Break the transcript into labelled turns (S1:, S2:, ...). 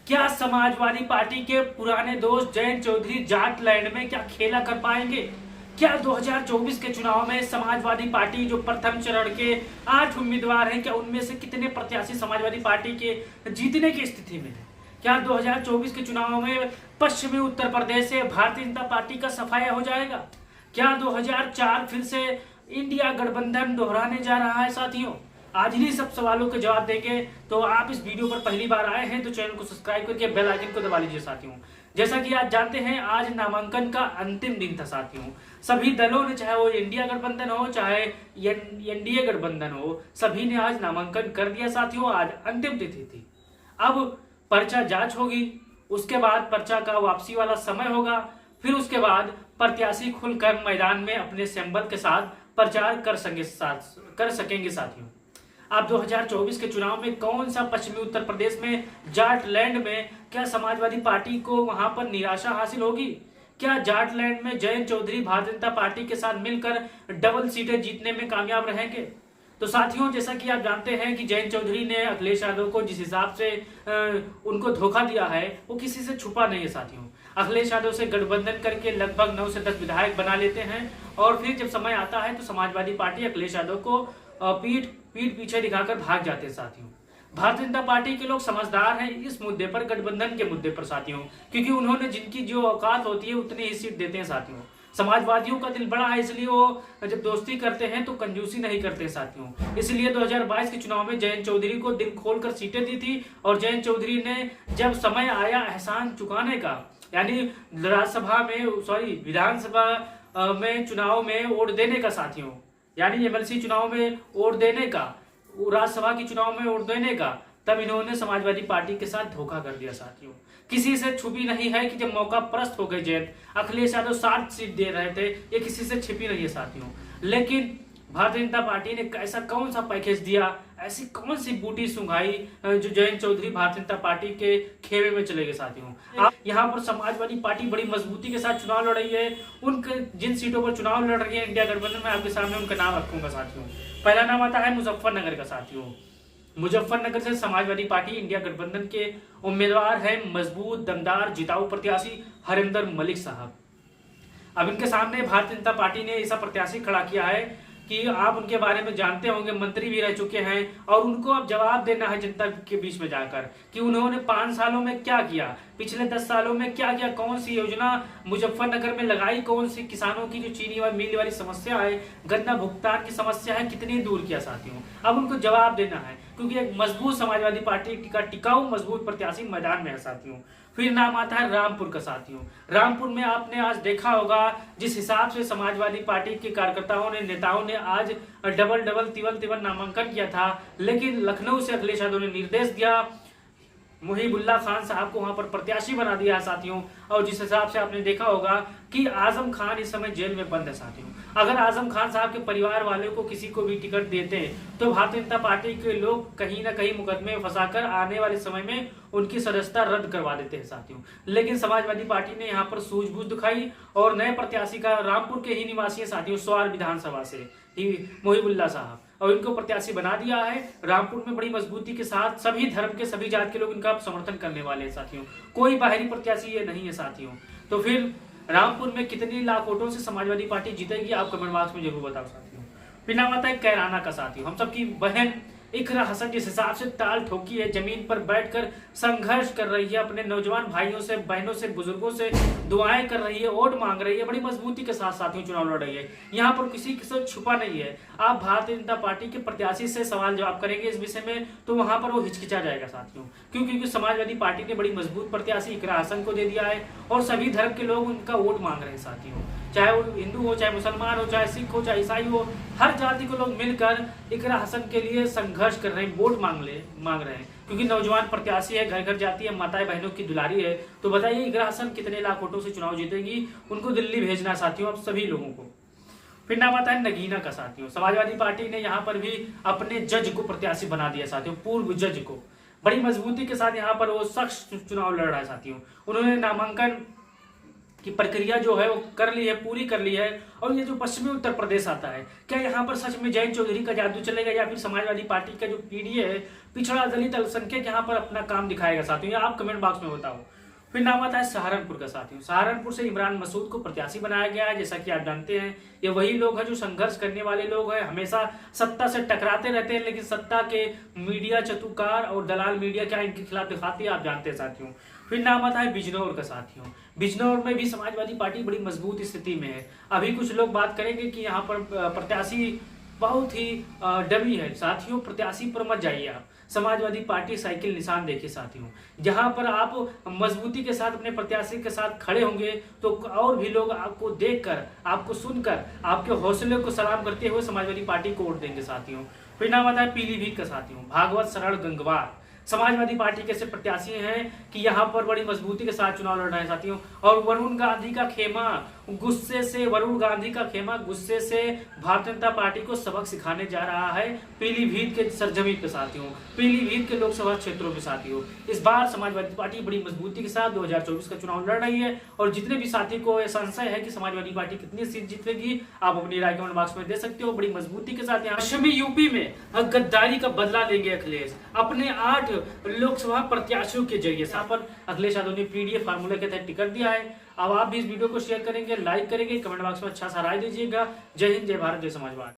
S1: क्या समाजवादी पार्टी के पुराने दोस्त जयंत चौधरी जाटलैंड में क्या खेला कर पाएंगे? क्या 2024 के चुनाव में समाजवादी पार्टी जो प्रथम चरण के 8 उम्मीदवार हैं, क्या उनमें से कितने प्रत्याशी समाजवादी पार्टी के जीतने की स्थिति में है? क्या 2024 के चुनाव में पश्चिमी उत्तर प्रदेश से भारतीय जनता पार्टी का सफाया हो जाएगा? क्या 2004 फिर से इंडिया गठबंधन दोहराने जा रहा है? साथियों, आज इन्हीं सब सवालों के जवाब देंगे। तो आप इस वीडियो पर पहली बार आए हैं तो चैनल को सब्सक्राइब करके बेल आइकन को दबा लीजिए। साथियों, जैसा कि आज जानते हैं, आज नामांकन का अंतिम दिन था। साथियों, सभी दलों ने, चाहे वो इंडिया गठबंधन हो चाहे एनडीए गठबंधन हो, सभी ने आज नामांकन कर दिया। साथियों, आज अंतिम तिथि थी। अब पर्चा जांच होगी, उसके बाद पर्चा का वापसी वाला समय होगा, फिर उसके बाद प्रत्याशी खुलकर मैदान में अपने सिंबल के साथ प्रचार कर सकेंगे। साथियों, अब 2024 के चुनाव में कौन सा पश्चिमी उत्तर प्रदेश में जाटलैंड में क्या समाजवादी पार्टी को वहां पर निराशा हासिल होगी? क्या जाटलैंड में जयंत चौधरी भारतीय जनता पार्टी के साथ मिलकर डबल सीटें जीतने में कामयाब रहेंगे? तो साथियों, जैसा कि आप जानते हैं कि जयंत चौधरी ने अखिलेश यादव को जिस हिसाब से उनको धोखा दिया है वो किसी से छुपा नहीं है। साथियों, अखिलेश यादव से गठबंधन करके लगभग 9 से 10 विधायक बना लेते हैं और फिर जब समय आता है तो समाजवादी पार्टी अखिलेश यादव को पीठ पीछे दिखाकर भाग जाते हैं। साथियों, भारतीय जनता पार्टी के लोग समझदार हैं इस मुद्दे पर, गठबंधन के मुद्दे पर। साथियों, क्योंकि उन्होंने जिनकी जो औकात होती है उतनी ही सीट देते हैं। साथियों, समाजवादियों का दिल बड़ा है, इसलिए वो जब दोस्ती करते हैं तो कंजूसी नहीं करते। साथियों, इसलिए 2022 के चुनाव में जयंत चौधरी को दिल खोलकर सीटें दी थी और जयंत चौधरी ने जब समय आया एहसान चुकाने का, यानी राज्यसभा में विधानसभा में चुनाव में वोट देने का, साथियों यानी एमएलसी चुनाव में वोट देने का, राज्यसभा के चुनाव में वोट देने का, तब इन्होंने समाजवादी पार्टी के साथ धोखा कर दिया। साथियों, किसी से छुपी नहीं है कि जब मौका प्रस्त हो गए जयंत, अखिलेश यादव 60 सीट दे रहे थे, ये किसी से छिपी नहीं है। साथियों, लेकिन भारतीय जनता पार्टी ने ऐसा कौन सा पैकेज दिया, ऐसी कौन सी बूटी सुंघाई जो जयंत चौधरी भारतीय जनता पार्टी के खेमे में चले गए। साथियों, आप यहाँ पर समाजवादी पार्टी बड़ी मजबूती के साथ चुनाव लड़ रही है। उनके जिन सीटों पर चुनाव लड़ रही है इंडिया गठबंधन में, आपके सामने उनका नाम रखूंगा। साथियों, पहला नाम आता है मुजफ्फरनगर का। साथियों, मुजफ्फरनगर से समाजवादी पार्टी इंडिया गठबंधन के उम्मीदवार हैं मजबूत दमदार जिताऊ प्रत्याशी हरिंदर मलिक साहब। अब इनके सामने भारतीय जनता पार्टी ने ऐसा प्रत्याशी खड़ा किया है कि आप उनके बारे में जानते होंगे, मंत्री भी रह चुके हैं और उनको अब जवाब देना है जनता के बीच में जाकर कि उन्होंने 5 सालों में क्या किया, पिछले 10 सालों में क्या किया, कौन सी योजना मुजफ्फरनगर में लगाई, कौन सी किसानों की जो चीनी वाली मिल वाली समस्या है, गन्ना भुगतान की समस्या है, कितनी दूर किया। साथियों, अब उनको जवाब देना है क्योंकि एक मजबूत समाजवादी पार्टी का टिकाऊ मजबूत प्रत्याशी मैदान में है। साथियों, फिर नाम आता है रामपुर का। साथियों, रामपुर में आपने आज देखा होगा जिस हिसाब से समाजवादी पार्टी के कार्यकर्ताओं ने, नेताओं ने आज डबल तिबल नामांकन किया था, लेकिन लखनऊ से अखिलेश यादव ने निर्देश दिया, मुहिबुल्लाह खान साहब को वहां पर प्रत्याशी बना दिया। साथियों, और जिस हिसाब से आपने देखा होगा कि आजम खान इस समय जेल में बंद है। साथियों, अगर आजम खान साहब के परिवार वाले को किसी को भी टिकट देते तो भारतीय जनता पार्टी के लोग कहीं ना कहीं मुकदमे में फंसाकर आने वाले समय में उनकी सदस्यता रद्द करवा देते हैं। साथियों, लेकिन समाजवादी पार्टी ने यहाँ पर सूझबूझ दिखाई और नए प्रत्याशी का रामपुर के ही निवासी है। साथियों, स्वार विधानसभा से मुहिबुल्लाह साहब, और इनको प्रत्याशी बना दिया है। रामपुर में बड़ी मजबूती के साथ सभी धर्म के, सभी जात के लोग इनका समर्थन करने वाले हैं। साथियों, कोई बाहरी प्रत्याशी ये नहीं है। साथियों, तो फिर रामपुर में कितनी लाख वोटों से समाजवादी पार्टी जीतेगी, आप कमेंट बॉक्स में जरूर बताओ। साथियों, फिर नाम आता है कैराना का। साथियों, हम सबकी बहन इकरा हसन जिस हिसाब से ताल ठोकी है, जमीन पर बैठकर संघर्ष कर रही है, अपने नौजवान भाइयों से, बहनों से, बुजुर्गों से दुआएं कर रही है, वोट मांग रही है, बड़ी मजबूती के साथ साथियों चुनाव लड़ रही है। यहाँ पर किसी से छुपा नहीं है। आप भारतीय जनता पार्टी के प्रत्याशी से सवाल जवाब करेंगे इस विषय में तो वहां पर वो हिचकिचा जाएगा। साथियों, क्योंकि समाजवादी पार्टी ने बड़ी मजबूत प्रत्याशी इकरा हसन को दे दिया है और सभी धर्म के लोग उनका वोट मांग रहे हैं। साथियों, चाहे वो हिंदू हो, चाहे मुसलमान हो, चाहे सिख हो, चाहे ईसाई हो, हर जाति को लोग मिलकर इकरा हसन के लिए संघर्ष कर रहे हैं, वोट मांग रहे हैं, क्योंकि नौजवान प्रत्याशी है, घर घर जाती है, माताएं बहनों की दुलारी है। तो बताइए इकरा हसन कितने लाख वोटों से चुनाव जीतेगी, उनको दिल्ली भेजना। साथियों, अब सभी लोगों को। फिर नाम आता है नगीना का। साथियों, समाजवादी पार्टी ने यहाँ पर भी अपने जज को प्रत्याशी बना दिया। साथियों, पूर्व जज को बड़ी मजबूती के साथ यहाँ पर वो शख्स चुनाव लड़ रहा है। साथियों, उन्होंने नामांकन कि प्रक्रिया जो है वो कर ली है, पूरी कर ली है। और ये जो पश्चिमी उत्तर प्रदेश आता है, क्या यहाँ पर सच में जयंत चौधरी का जादू चलेगा या फिर समाजवादी पार्टी का जो पीडीए है, पिछड़ा दलित अल्पसंख्यक, यहाँ पर अपना काम दिखाएगा साथियों? या आप कमेंट बॉक्स में बताओ। फिर नाम आता है सहारनपुर का साथियों। सहारनपुर से इमरान मसूद को प्रत्याशी बनाया गया है। जैसा कि आप जानते हैं, ये वही लोग हैं जो संघर्ष करने वाले लोग हैं, हमेशा सत्ता से टकराते रहते हैं, लेकिन सत्ता के मीडिया चतुकार और दलाल मीडिया क्या इनके खिलाफ दिखाती है, आप जानते हैं साथियों। फिर नाम आता है बिजनौर का साथियों। बिजनौर में भी समाजवादी पार्टी बड़ी मजबूत स्थिति में है। अभी कुछ लोग बात करेंगे कि यहाँ पर प्रत्याशी बहुत ही डमी है साथियों। प्रत्याशी पर मत जाइए आप। समाजवादी पार्टी साइकिल निशान देखिए साथियों, जहां पर आप मजबूती के साथ अपने प्रत्याशी के साथ खड़े होंगे तो और भी लोग आपको देखकर, आपको सुनकर, आपके हौसले को सलाम करते हुए समाजवादी पार्टी को वोट देंगे साथियों। फिर नाम आता है पीलीभीत का साथियों। भागवत शरण गंगवार समाजवादी पार्टी के ऐसे प्रत्याशी हैं कि यहाँ पर बड़ी मजबूती के साथ चुनाव लड़ रहे हैं साथियों। और वरुण गांधी का खेमा गुस्से से, वरुण गांधी का खेमा गुस्से से भारतीय जनता पार्टी को सबक सिखाने जा रहा है पीलीभीत के सरजमीन पे साथियों, पीलीभीत के लोकसभा क्षेत्रों में साथियों। इस बार समाजवादी पार्टी बड़ी मजबूती के साथ 2024 का चुनाव लड़ रही है। और जितने भी साथी को संशय है कि समाजवादी पार्टी कितनी सीट जीतेगी, आप अपनी राय कमेंट बॉक्स में दे सकते हो। बड़ी मजबूती के साथ यहाँ पश्चिमी यूपी में गद्दारी का बदला लेंगे अखिलेश अपने 8 लोकसभा प्रत्याशियों के जरिए। यहाँ पर अखिलेश यादव ने पीडीए फार्मूले के तहत टिकट दिया है। अब आप भी इस वीडियो को शेयर करेंगे, लाइक करेंगे, कमेंट बॉक्स में अच्छा सा राय दीजिएगा। जय हिंद, जय भारत, जय समाजवाद।